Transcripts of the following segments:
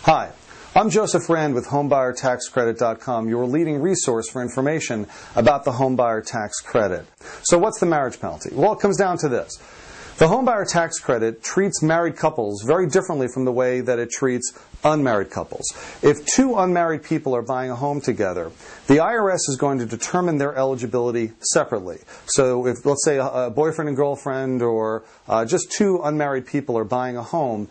Hi, I'm Joseph Rand with HomebuyerTaxCredit.com, your leading resource for information about the homebuyer tax credit. So what's the marriage penalty? Well, it comes down to this. The homebuyer tax credit treats married couples very differently from the way that it treats unmarried couples. If two unmarried people are buying a home together, the IRS is going to determine their eligibility separately. So if, let's say, a boyfriend and girlfriend or just two unmarried people are buying a home,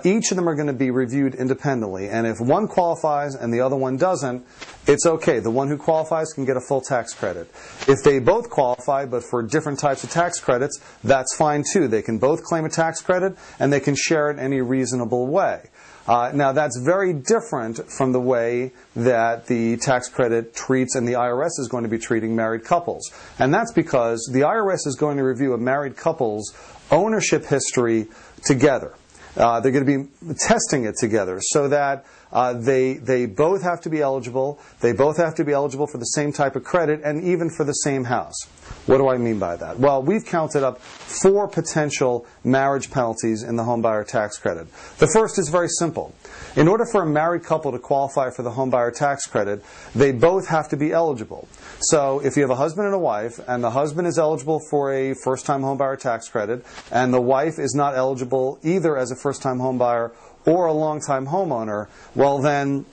each of them are going to be reviewed independently. And if one qualifies and the other one doesn't, it's okay. The one who qualifies can get a full tax credit. If they both qualify, but for different types of tax credits, that's fine too. They can both claim a tax credit and they can share it in any reasonable way. Now, that's very different from the way that the tax credit treats and the IRS is going to be treating married couples. And that's because the IRS is going to review a married couple's ownership history together. They're going to be testing it together so that they both have to be eligible. They both have to be eligible for the same type of credit and even for the same house. What do I mean by that? Well, we've counted up 4 potential marriage penalties in the homebuyer tax credit. The first is very simple. In order for a married couple to qualify for the homebuyer tax credit, they both have to be eligible. So if you have a husband and a wife, and the husband is eligible for a first-time homebuyer tax credit, and the wife is not eligible either as a first-time homebuyer or a long-time homeowner, well then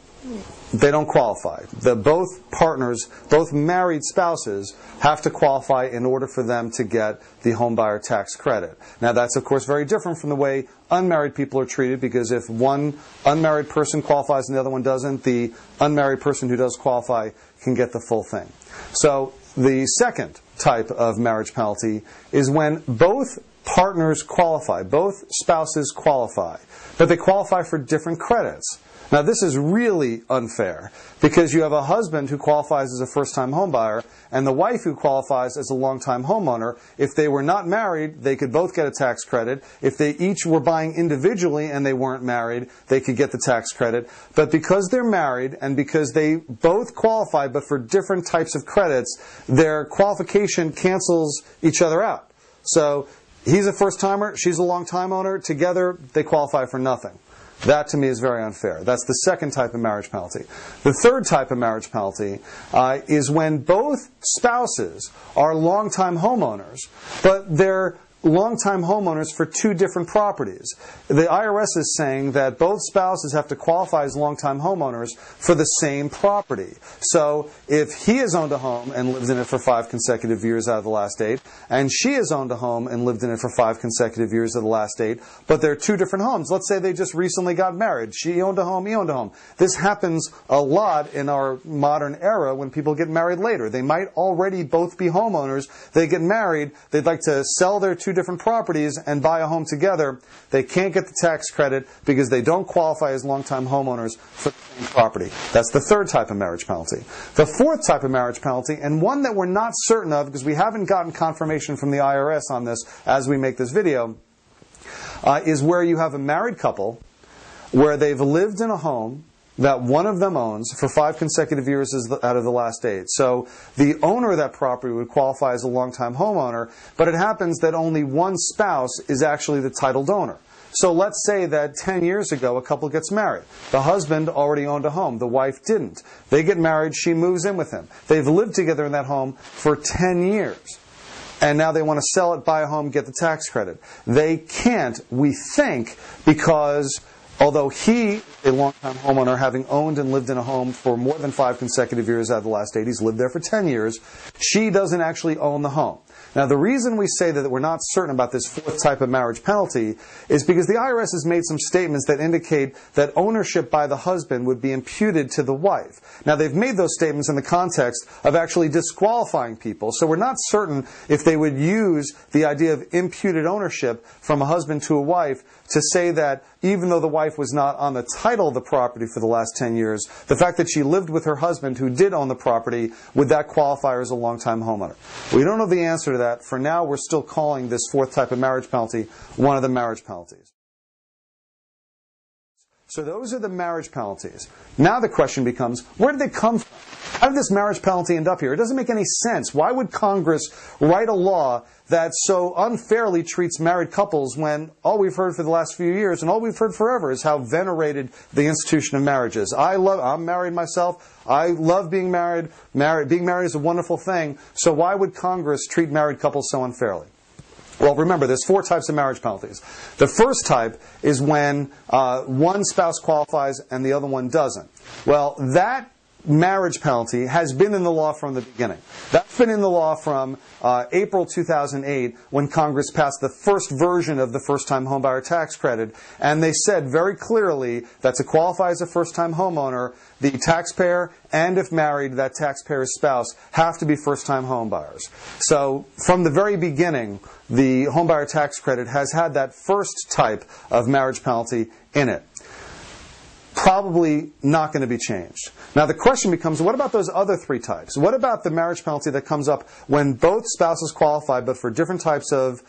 they don't qualify. Both partners, both married spouses, have to qualify in order for them to get the homebuyer tax credit. Now that's of course very different from the way unmarried people are treated, because if one unmarried person qualifies and the other one doesn't, the unmarried person who does qualify can get the full thing. So the second type of marriage penalty is when both partners qualify, both spouses qualify, but they qualify for different credits. Now this is really unfair because you have a husband who qualifies as a first-time homebuyer and the wife who qualifies as a long-time homeowner. If they were not married, they could both get a tax credit. If they each were buying individually and they weren't married, they could get the tax credit. But because they're married and because they both qualify but for different types of credits, their qualification cancels each other out. So he's a first-timer, she's a long-time owner. Together, they qualify for nothing. That, to me, is very unfair. That's the second type of marriage penalty. The third type of marriage penalty is when both spouses are long-time homeowners, but they're long-time homeowners for 2 different properties. The IRS is saying that both spouses have to qualify as long-time homeowners for the same property. So if he has owned a home and lived in it for 5 consecutive years out of the last 8, and she has owned a home and lived in it for 5 consecutive years of the last 8, but they're 2 different homes. Let's say they just recently got married. She owned a home, he owned a home. This happens a lot in our modern era when people get married later. They might already both be homeowners. They get married. They'd like to sell their 2 different properties and buy a home together. They can't get the tax credit because they don't qualify as long-time homeowners for the same property. That's the third type of marriage penalty. The fourth type of marriage penalty, and one that we're not certain of because we haven't gotten confirmation from the IRS on this as we make this video, is where you have a married couple where they've lived in a home that one of them owns for 5 consecutive years out of the last 8. So the owner of that property would qualify as a long-time homeowner, but it happens that only one spouse is actually the titled owner. So let's say that 10 years ago a couple gets married. The husband already owned a home. The wife didn't. They get married. She moves in with him. They've lived together in that home for 10 years. And now they want to sell it, buy a home, get the tax credit. They can't, we think, because although he, a long-time homeowner, having owned and lived in a home for more than 5 consecutive years out of the last 8, he's lived there for 10 years, she doesn't actually own the home. Now, the reason we say that we're not certain about this fourth type of marriage penalty is because the IRS has made some statements that indicate that ownership by the husband would be imputed to the wife. Now, they've made those statements in the context of actually disqualifying people, so we're not certain if they would use the idea of imputed ownership from a husband to a wife to say that even though the wife was not on the title of the property for the last 10 years, the fact that she lived with her husband who did own the property, would that qualify her as a long-time homeowner? We don't know the answer to that. For now, we're still calling this fourth type of marriage penalty one of the marriage penalties. So those are the marriage penalties. Now the question becomes, where did they come from? How did this marriage penalty end up here? It doesn't make any sense. Why would Congress write a law that so unfairly treats married couples when all we've heard for the last few years and all we've heard forever is how venerated the institution of marriage is? I'm married myself. I love being married. Being married is a wonderful thing. So why would Congress treat married couples so unfairly? Well, remember, there's 4 types of marriage penalties. The first type is when one spouse qualifies and the other one doesn't. Well, that marriage penalty has been in the law from the beginning. That's been in the law from April 2008 when Congress passed the first version of the first-time homebuyer tax credit, and they said very clearly that to qualify as a first-time homeowner, the taxpayer and, if married, that taxpayer's spouse have to be first-time homebuyers. So from the very beginning, the homebuyer tax credit has had that first type of marriage penalty in it. Probably not going to be changed. Now the question becomes, what about those other 3 types? What about the marriage penalty that comes up when both spouses qualify but for different types of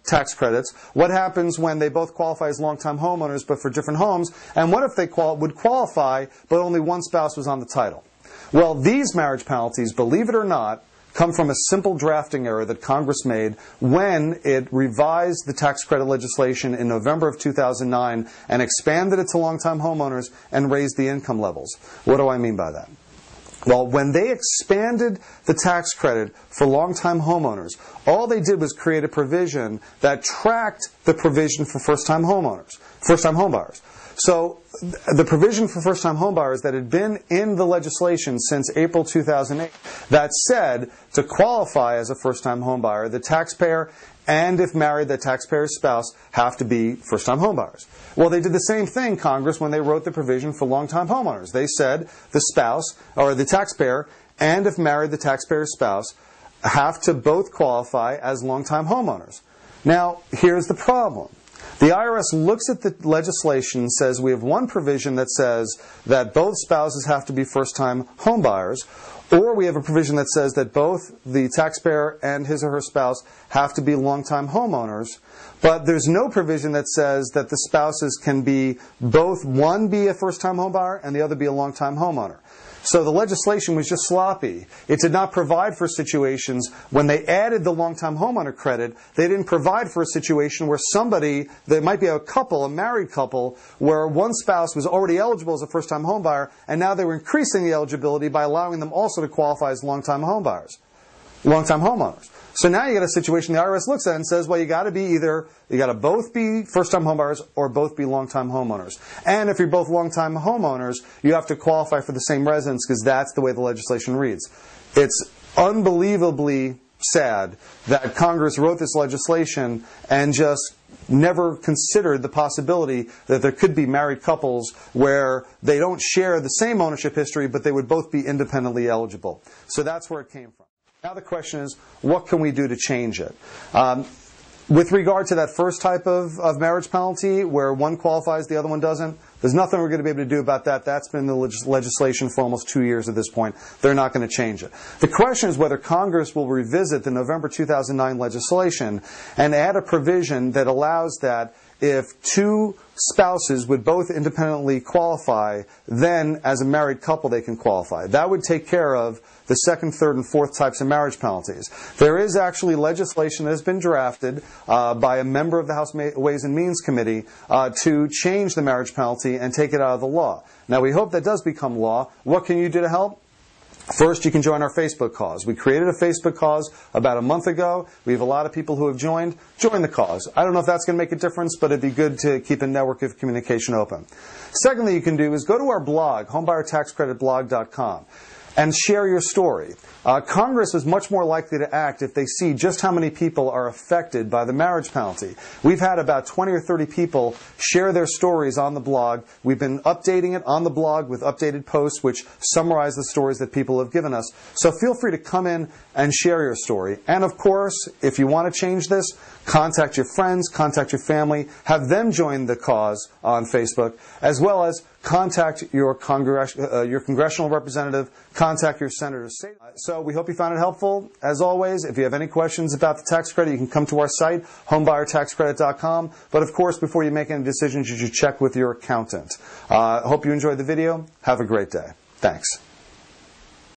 tax credits? What happens when they both qualify as long-time homeowners but for different homes? And what if they would qualify but only one spouse was on the title? Well, these marriage penalties, believe it or not, come from a simple drafting error that Congress made when it revised the tax credit legislation in November of 2009 and expanded it to long-time homeowners and raised the income levels. What do I mean by that? Well, when they expanded the tax credit for long-time homeowners, all they did was create a provision that tracked the provision for first-time homebuyers. So the provision for first-time homebuyers that had been in the legislation since April 2008 that said to qualify as a first-time homebuyer, the taxpayer and, if married, the taxpayer's spouse have to be first-time homebuyers. Well, they did the same thing, Congress, when they wrote the provision for long-time homeowners. They said the spouse, or the taxpayer, and, if married, the taxpayer's spouse have to both qualify as long-time homeowners. Now, here's the problem. The IRS looks at the legislation and says we have one provision that says that both spouses have to be first-time homebuyers, or we have a provision that says that both the taxpayer and his or her spouse have to be long-time homeowners, but there's no provision that says that the spouses can be both one be a first-time homebuyer and the other be a long-time homeowner. So the legislation was just sloppy. It did not provide for situations when they added the long-time homeowner credit. They didn't provide for a situation where somebody, there might be a couple, a married couple, where one spouse was already eligible as a first-time homebuyer, and now they were increasing the eligibility by allowing them also to qualify as long-time homeowners. So now you got a situation the IRS looks at and says, well, you got to both be first-time homebuyers or both be long-time homeowners. And if you're both long-time homeowners, you have to qualify for the same residence because that's the way the legislation reads. It's unbelievably sad that Congress wrote this legislation and just never considered the possibility that there could be married couples where they don't share the same ownership history, but they would both be independently eligible. So that's where it came from. Now the question is, what can we do to change it? With regard to that first type of marriage penalty, where one qualifies, the other one doesn't, there's nothing we're going to be able to do about that. That's been in the legislation for almost 2 years at this point. They're not going to change it. The question is whether Congress will revisit the November 2009 legislation and add a provision that allows that if 2 spouses would both independently qualify, then as a married couple they can qualify. That would take care of the second, third, and fourth types of marriage penalties. There is actually legislation that has been drafted by a member of the House Ways and Means Committee to change the marriage penalty and take it out of the law. Now we hope that does become law. What can you do to help? First, you can join our Facebook cause. We created a Facebook cause about a month ago. We have a lot of people who have joined. Join the cause. I don't know if that's going to make a difference, but it'd be good to keep a network of communication open. Second thing you can do is go to our blog, homebuyertaxcreditblog.com, and share your story. Congress is much more likely to act if they see just how many people are affected by the marriage penalty. We've had about 20 or 30 people share their stories on the blog. We've been updating it on the blog with updated posts which summarize the stories that people have given us. So feel free to come in and share your story. And of course, if you want to change this, contact your friends, contact your family, have them join the cause on Facebook, as well as contact your congressional representative, contact your senator. So we hope you found it helpful. As always, if you have any questions about the tax credit, you can come to our site, homebuyertaxcredit.com. But of course, before you make any decisions, you should check with your accountant. Hope you enjoyed the video. Have a great day. Thanks.